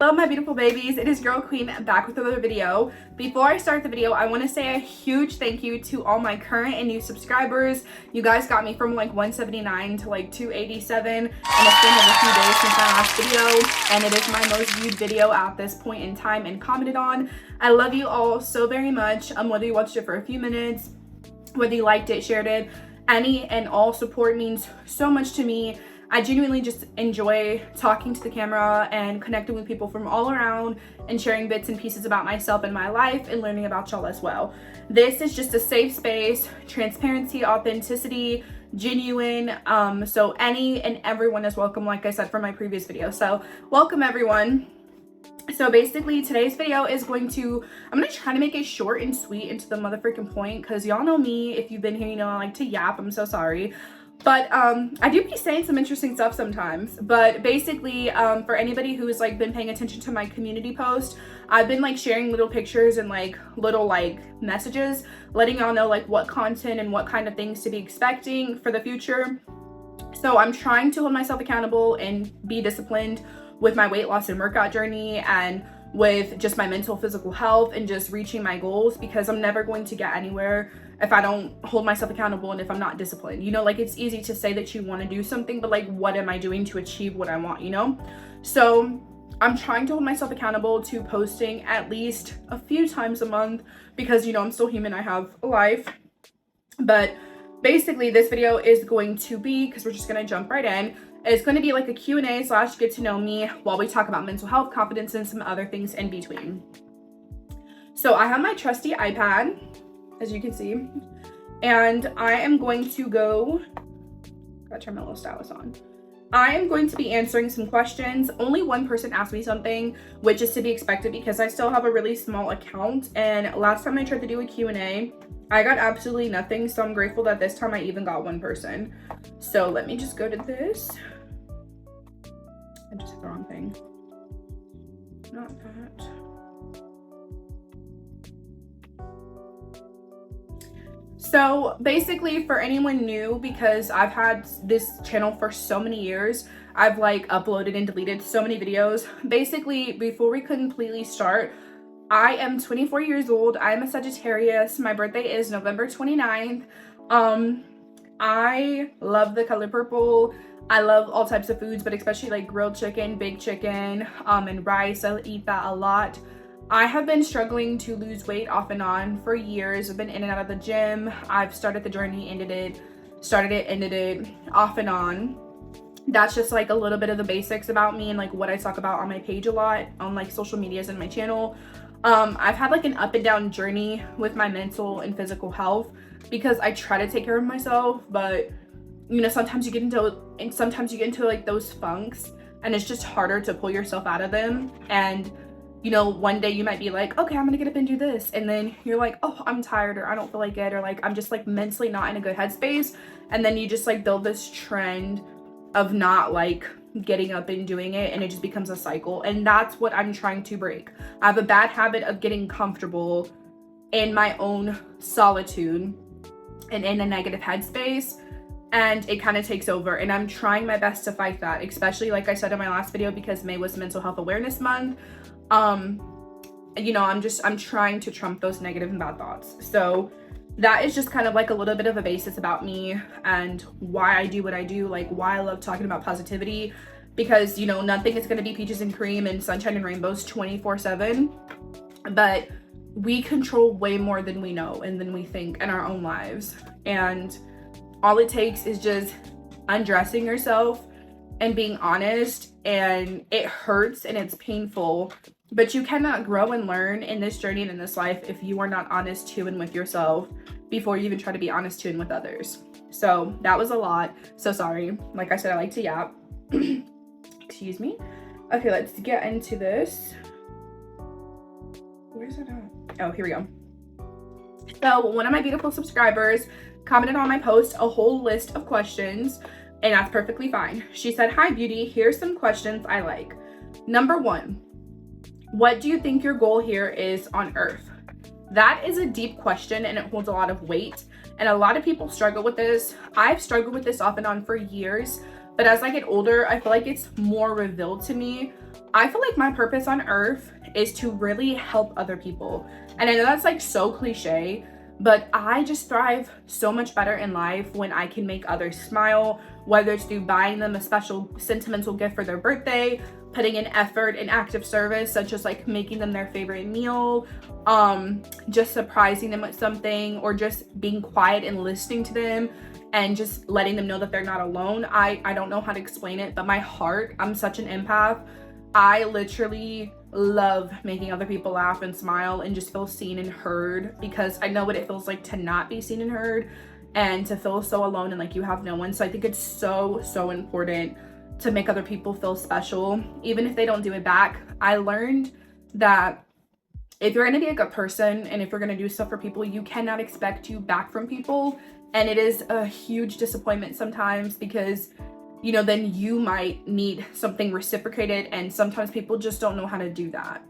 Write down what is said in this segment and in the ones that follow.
Hello my beautiful babies, it is Girl Queen back with another video. Before I start the video, I want to say a huge thank you to all my current and new subscribers. You guys got me from like 179 to like 287 and it's been a few days since my last video, and it is my most viewed video at this point in time and commented on. I love you all so very much, whether you watched it for a few minutes, whether you liked it, shared it, any and all support means so much to me. I genuinely just enjoy talking to the camera and connecting with people from all around and sharing bits and pieces about myself and my life and learning about y'all as well. This is just a safe space, transparency, authenticity, genuine, so any and everyone is welcome, like I said from my previous video. So welcome everyone. So basically today's video is I'm gonna try to make it short and sweet and to the motherfucking point, because y'all know me, if you've been here, you know I like to yap. I'm so sorry. But I do be saying some interesting stuff sometimes. But basically, for anybody who's like been paying attention to my community post, I've been like sharing little pictures and like little like messages, letting y'all know like what content and what kind of things to be expecting for the future. So I'm trying to hold myself accountable and be disciplined with my weight loss and workout journey, and with just my mental, physical health, and just reaching my goals, because I'm never going to get anywhere if I don't hold myself accountable and if I'm not disciplined. You know, like it's easy to say that you want to do something, but like what am I doing to achieve what I want, you know? So I'm trying to hold myself accountable to posting at least a few times a month, because you know I'm still human, I have a life. But basically this video is going to be, because we're just going to jump right in, it's going to be like a Q&A / get to know me while we talk about mental health, confidence, and some other things in between. So I have my trusty iPad, as you can see, and I am going to gotta turn my little stylus on. I am going to be answering some questions. Only one person asked me something, which is to be expected because I still have a really small account, and last time I tried to do a Q&A, I got absolutely nothing, so I'm grateful that this time I even got one person. So let me just go to this. I just hit the wrong thing. Not that. So basically, for anyone new, because I've had this channel for so many years, I've like uploaded and deleted so many videos. Basically, before we completely start, I am 24 years old. I am a Sagittarius. My birthday is November 29th. I love the color purple. I love all types of foods, but especially like grilled chicken, baked chicken, and rice. I eat that a lot. I have been struggling to lose weight off and on for years. I've been in and out of the gym. I've started the journey, ended it, off and on. That's just like a little bit of the basics about me and like what I talk about on my page a lot, on like social medias and my channel. I've had like an up and down journey with my mental and physical health, because I try to take care of myself, but you know, sometimes you get into like those funks and it's just harder to pull yourself out of them. And you know, one day you might be like, okay, I'm gonna get up and do this, and then you're like, oh, I'm tired, or I don't feel like it, or like I'm just like mentally not in a good headspace, and then you just like build this trend of not like getting up and doing it, and it just becomes a cycle. And that's what I'm trying to break. I have a bad habit of getting comfortable in my own solitude and in a negative headspace, and it kind of takes over, and I'm trying my best to fight that, especially like I said in my last video, because May was Mental Health Awareness Month. You know, I'm trying to trump those negative and bad thoughts. So that is just kind of like a little bit of a basis about me and why I do what I do, like why I love talking about positivity, because you know, nothing is going to be peaches and cream and sunshine and rainbows 24/7, but we control way more than we know and than we think in our own lives. And all it takes is just undressing yourself and being honest, and it hurts and it's painful, but you cannot grow and learn in this journey and in this life if you are not honest to and with yourself before you even try to be honest to and with others. So that was a lot, so sorry. Like I said, I like to yap. Excuse me. Okay, let's get into this. Where's it at? Oh, here we go. So one of my beautiful subscribers commented on my post a whole list of questions, and that's perfectly fine. She said, hi beauty, here's some questions I like. Number 1, what do you think your goal here is on earth? That is a deep question, and it holds a lot of weight, and a lot of people struggle with this. I've struggled with this off and on for years, but as I get older, I feel like it's more revealed to me I feel like my purpose on earth is to really help other people. And I know that's like so cliche, but I just thrive so much better in life when I can make others smile, whether it's through buying them a special sentimental gift for their birthday, putting in effort in active service, such as like making them their favorite meal, just surprising them with something, or just being quiet and listening to them and just letting them know that they're not alone. I don't know how to explain it, but my heart, I'm such an empath. I literally love making other people laugh and smile and just feel seen and heard, because I know what it feels like to not be seen and heard and to feel so alone and like you have no one. So I think it's so important to make other people feel special, even if they don't do it back. I learned that if you're going to be a good person and if you're going to do stuff for people, you cannot expect you back from people. And it is a huge disappointment sometimes, because you know, then you might need something reciprocated, and sometimes people just don't know how to do that.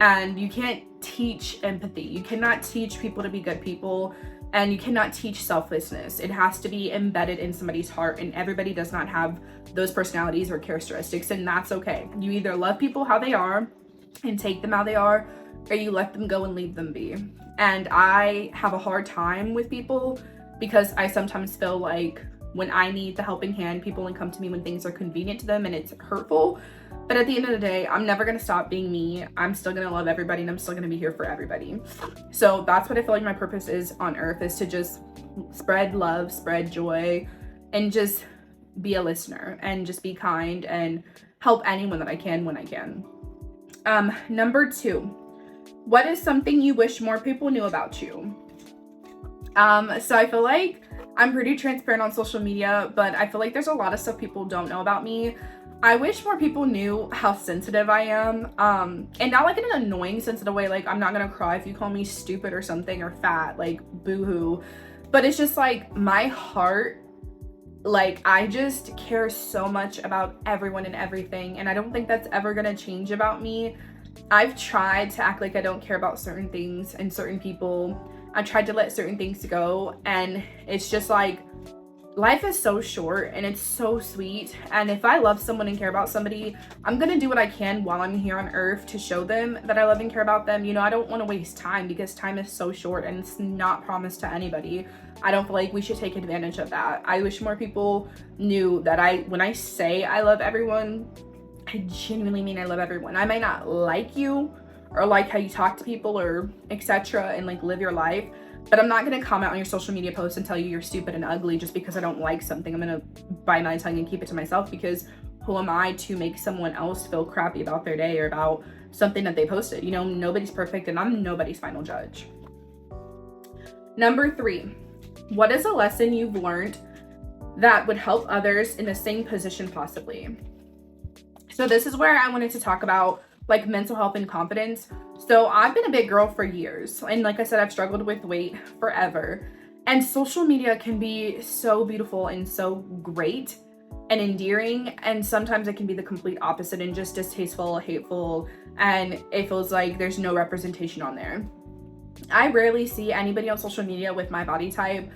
And you can't teach empathy. You cannot teach people to be good people, and you cannot teach selflessness. It has to be embedded in somebody's heart, and everybody does not have those personalities or characteristics, and that's okay. You either love people how they are and take them how they are, or you let them go and leave them be. And I have a hard time with people, because I sometimes feel like when I need the helping hand, people only come to me when things are convenient to them and it's hurtful. But at the end of the day, I'm never gonna stop being me. I'm still gonna love everybody, and I'm still gonna be here for everybody. So that's what I feel like my purpose is on earth, is to just spread love, spread joy, and just be a listener and just be kind and help anyone that I can when I can. Number 2, what is something you wish more people knew about you? So I feel like I'm pretty transparent on social media, but I feel like there's a lot of stuff people don't know about me. I wish more people knew how sensitive I am. And not like in an annoying sensitive way, like I'm not gonna cry if you call me stupid or something, or fat, like boo-hoo. But it's just like my heart, like I just care so much about everyone and everything, and I don't think that's ever gonna change about me. I've tried to act like I don't care about certain things and certain people. I tried to let certain things go, and it's just like life is so short and it's so sweet. And if I love someone and care about somebody, I'm gonna do what I can while I'm here on earth to show them that I love and care about them. You know, I don't want to waste time, because time is so short and it's not promised to anybody. I don't feel like we should take advantage of that. I wish more people knew that when I say I love everyone, I genuinely mean I love everyone. I might not like you or like how you talk to people or etc. and like live your life, but I'm not gonna comment on your social media posts and tell you you're stupid and ugly just because I don't like something. I'm gonna bite my tongue and keep it to myself, because who am I to make someone else feel crappy about their day or about something that they posted? You know, nobody's perfect, and I'm nobody's final judge. Number 3, what is a lesson you've learned that would help others in the same position possibly? So this is where I wanted to talk about like mental health and confidence. So I've been a big girl for years, and like I said, I've struggled with weight forever. And social media can be so beautiful and so great and endearing, and sometimes it can be the complete opposite and just distasteful, hateful, and it feels like there's no representation on there. I rarely see anybody on social media with my body type,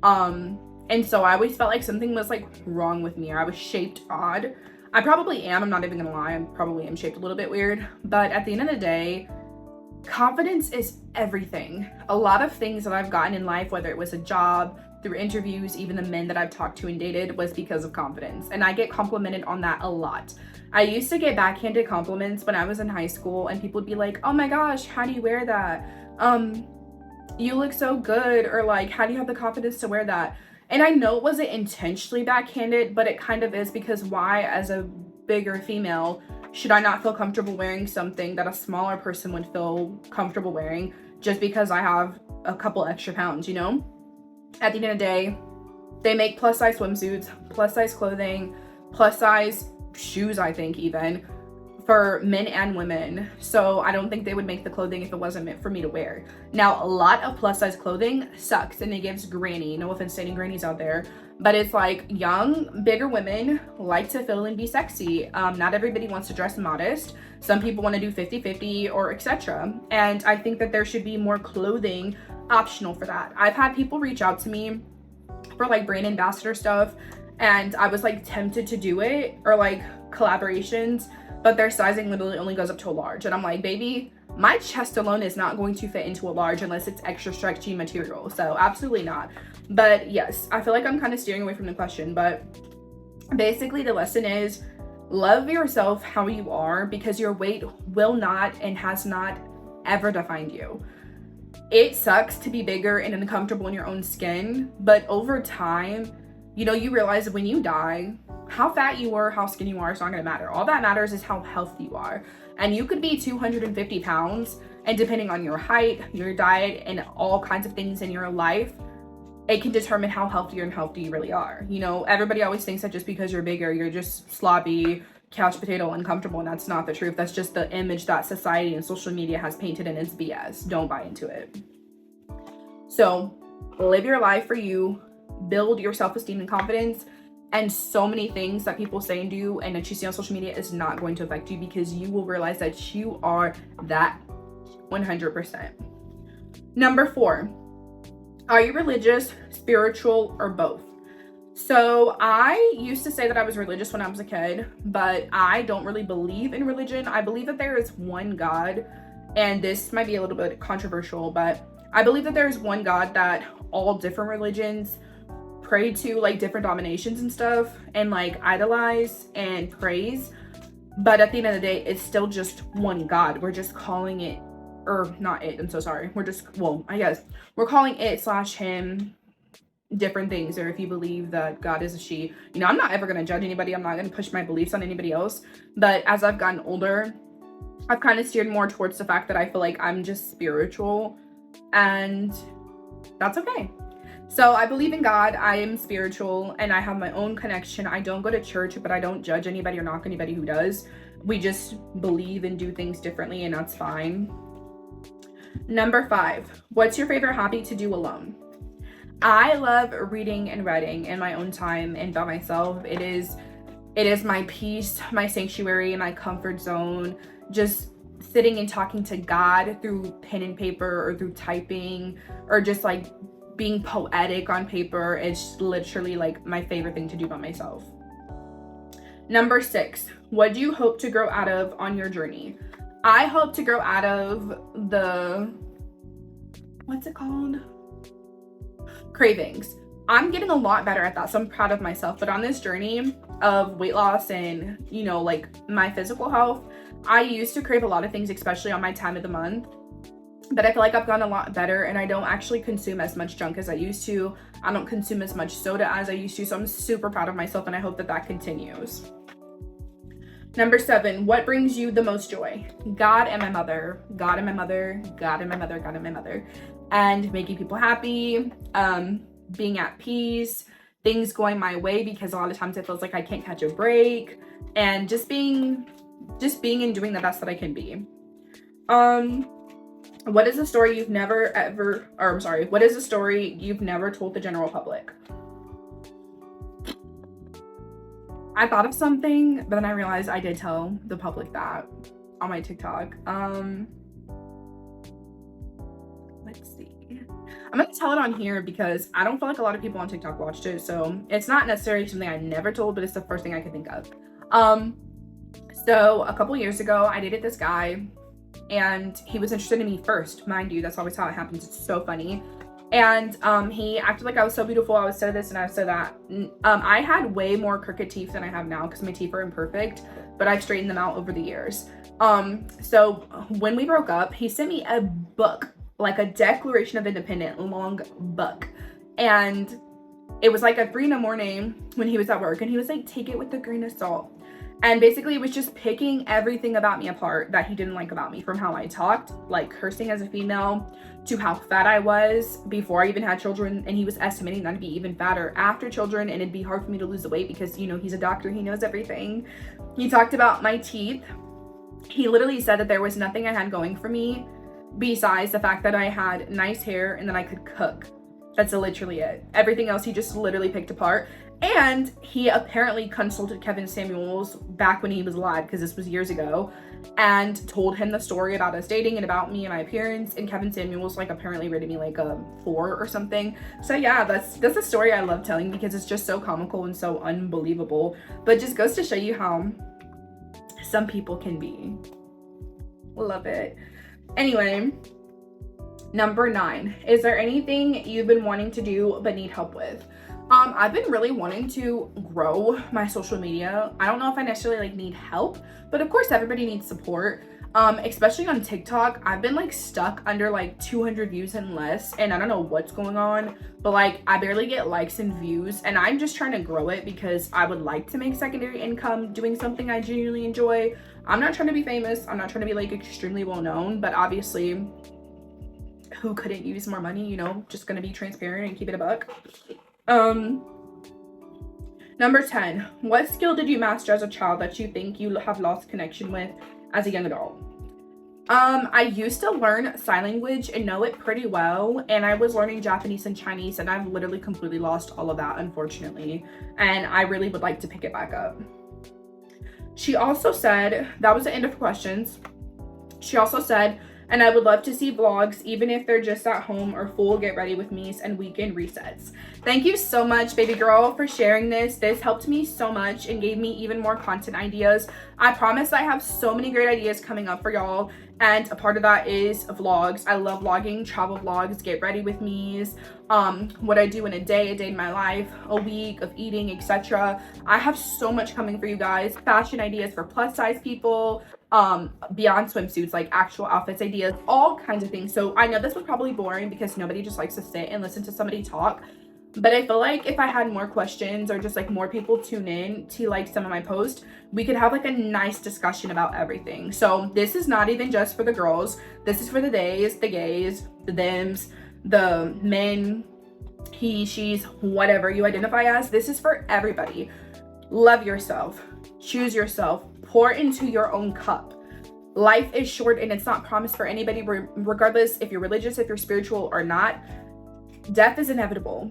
and so I always felt like something was like wrong with me, or I was shaped odd. I probably am, I'm not even gonna lie, I probably am shaped a little bit weird, but at the end of the day, confidence is everything. A lot of things that I've gotten in life, whether it was a job, through interviews, even the men that I've talked to and dated, was because of confidence, and I get complimented on that a lot. I used to get backhanded compliments when I was in high school, and people would be like, oh my gosh, how do you wear that? You look so good, or like, how do you have the confidence to wear that? And I know it wasn't intentionally backhanded, but it kind of is, because why, as a bigger female, should I not feel comfortable wearing something that a smaller person would feel comfortable wearing just because I have a couple extra pounds, you know? At the end of the day, they make plus size swimsuits, plus size clothing, plus size shoes, I think even, for men and women. So I don't think they would make the clothing if it wasn't meant for me to wear. Now, a lot of plus size clothing sucks and it gives granny, no offense to any grannies out there, but it's like young, bigger women like to feel and be sexy. Not everybody wants to dress modest. Some people want to do 50-50 or etc. And I think that there should be more clothing optional for that. I've had people reach out to me for like brand ambassador stuff, and I was like tempted to do it, or like collaborations. but their sizing literally only goes up to a large. And I'm like, baby, my chest alone is not going to fit into a large unless it's extra stretchy material. So absolutely not. But yes, I feel like I'm kind of steering away from the question, but basically the lesson is love yourself how you are, because your weight will not and has not ever defined you. It sucks to be bigger and uncomfortable in your own skin, but over time, you know, you realize that when you die, how fat you were, how skinny you are, it's not gonna matter. All that matters is how healthy you are. And you could be 250 pounds, and depending on your height, your diet, and all kinds of things in your life, it can determine how healthy or unhealthy you really are. You know, everybody always thinks that just because you're bigger, you're just sloppy, couch potato, uncomfortable, and that's not the truth. That's just the image that society and social media has painted, and it's BS. Don't buy into it. So live your life for you, build your self-esteem and confidence, and so many things that people say and do and that you see on social media is not going to affect you, because you will realize that you are that 100%. Number 4, are you religious, spiritual, or both? So I used to say that I was religious when I was a kid, but I don't really believe in religion. I believe that there is one God, and this might be a little bit controversial, but I believe that there is one God that all different religions pray to, like different dominations and stuff, and like idolize and praise. But at the end of the day, it's still just one God. We're just calling it, or not it, I'm so sorry. We're just, well, I guess we're calling it / him different things. Or if you believe that God is a she, you know, I'm not ever going to judge anybody. I'm not going to push my beliefs on anybody else. But as I've gotten older, I've kind of steered more towards the fact that I feel like I'm just spiritual, and that's okay. So I believe in God, I am spiritual, and I have my own connection. I don't go to church, but I don't judge anybody or knock anybody who does. We just believe and do things differently, and that's fine. Number 5, what's your favorite hobby to do alone? I love reading and writing in my own time and by myself. It is my peace, my sanctuary, my comfort zone. Just sitting and talking to God through pen and paper, or through typing, or just like being poetic on paper. It's literally like my favorite thing to do by myself. Number 6, what do you hope to grow out of on your journey? I hope to grow out of the, what's it called? Cravings. I'm getting a lot better at that, so I'm proud of myself. But on this journey of weight loss and, you know, like my physical health, I used to crave a lot of things, especially on my time of the month. But I feel like I've gotten a lot better, and I don't actually consume as much junk as I used to. I don't consume as much soda as I used to, so I'm super proud of myself, and I hope that that continues. Number 7, what brings you the most joy? God and my mother. God and my mother. God and my mother. God and my mother. And making people happy, being at peace, things going my way, because a lot of times it feels like I can't catch a break, and just being and doing the best that I can be. What is a story you've never what is a story you've never told the general public? I thought of something, but then I realized I did tell the public that on my TikTok. Let's see. I'm gonna tell it on here because I don't feel like a lot of people on TikTok watched it, so it's not necessarily something I never told, but it's the first thing I could think of. So a couple years ago, I dated this guy, and he was interested in me first, mind you. That's always how it happens. It's so funny. And he acted like I was so beautiful. I was so this and I was so that. I had way more crooked teeth than I have now because my teeth are imperfect, but I've straightened them out over the years. So when we broke up, he sent me a book, like a Declaration of Independence, long book. And it was like at 3 a.m. when he was at work, and he was like, take it with a grain of salt. And basically it was just picking everything about me apart that he didn't like about me, from how I talked, like cursing as a female, to how fat I was before I even had children. And he was estimating that I'd be even fatter after children, and it'd be hard for me to lose the weight because, you know, he's a doctor, he knows everything. He talked about my teeth. He literally said that there was nothing I had going for me besides the fact that I had nice hair and that I could cook. That's literally it. Everything else he just literally picked apart. And he apparently consulted Kevin Samuels back when he was alive, because this was years ago, and told him the story about us dating and about me and my appearance. And Kevin Samuels like apparently rated me like a 4 or something. So yeah, that's a story I love telling because it's just so comical and so unbelievable. But just goes to show you how some people can be. Love it. Anyway, number 9, is there anything you've been wanting to do but need help with? I've been really wanting to grow my social media. I don't know if I necessarily like need help, but of course everybody needs support. Especially on TikTok, I've been like stuck under like 200 views and less, and I don't know what's going on, but like I barely get likes and views, and I'm just trying to grow it because I would like to make secondary income doing something I genuinely enjoy. I'm not trying to be famous. I'm not trying to be like extremely well known, but obviously who couldn't use more money, you know, just gonna be transparent and keep it a buck. Number 10, what skill did you master as a child that you think you have lost connection with as a young adult? I used to learn sign language and know it pretty well, and I was learning Japanese and Chinese, and I've literally completely lost all of that, unfortunately, and I really would like to pick it back up. She also said, that was the end of questions. She also said, and I would love to see vlogs, even if they're just at home or full get ready with me's and weekend resets. Thank you so much, baby girl, for sharing this. This helped me so much and gave me even more content ideas. I promise I have so many great ideas coming up for y'all, and a part of that is vlogs. I love vlogging, travel vlogs, get ready with me's, what I do in a day in my life, a week of eating, etc. I have so much coming for you guys. Fashion ideas for plus size people, beyond swimsuits, like actual outfits ideas, all kinds of things. So I know this was probably boring because nobody just likes to sit and listen to somebody talk, but I feel like if I had more questions or just like more people tune in to like some of my posts, we could have like a nice discussion about everything. So this is not even just for the girls. This is for the days, the gays, the thems, the men, he, she's, whatever you identify as. This is for everybody. Love yourself, choose yourself, pour into your own cup. Life is short and it's not promised for anybody, regardless if you're religious, if you're spiritual or not. Death is inevitable.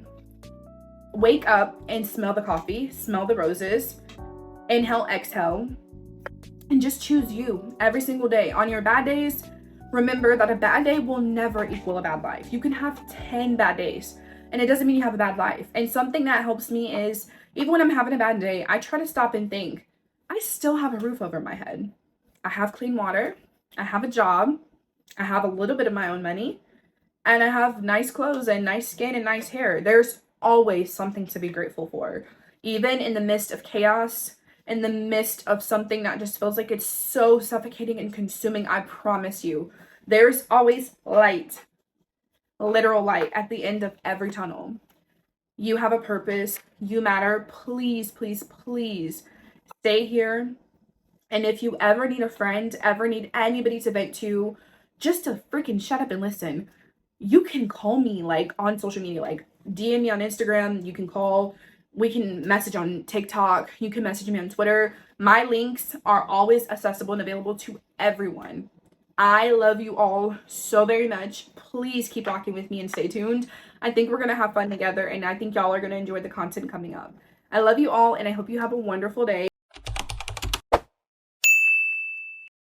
Wake up and smell the coffee, smell the roses, inhale, exhale, and just choose you every single day. On your bad days, remember that a bad day will never equal a bad life. You can have 10 bad days and it doesn't mean you have a bad life. And something that helps me is, even when I'm having a bad day, I try to stop and think, I still have a roof over my head. I have clean water. I have a job. I have a little bit of my own money. And I have nice clothes and nice skin and nice hair. There's always something to be grateful for. Even in the midst of chaos, in the midst of something that just feels like it's so suffocating and consuming, I promise you, there's always light. Literal light at the end of every tunnel. You have a purpose. You matter. Please, please, please stay here. And if you ever need a friend, ever need anybody to vent to, just to freaking shut up and listen, you can call me like on social media, like DM me on Instagram. You can call, we can message on TikTok. You can message me on Twitter. My links are always accessible and available to everyone. I love you all so very much. Please keep rocking with me and stay tuned. I think we're going to have fun together, and I think y'all are going to enjoy the content coming up. I love you all, and I hope you have a wonderful day.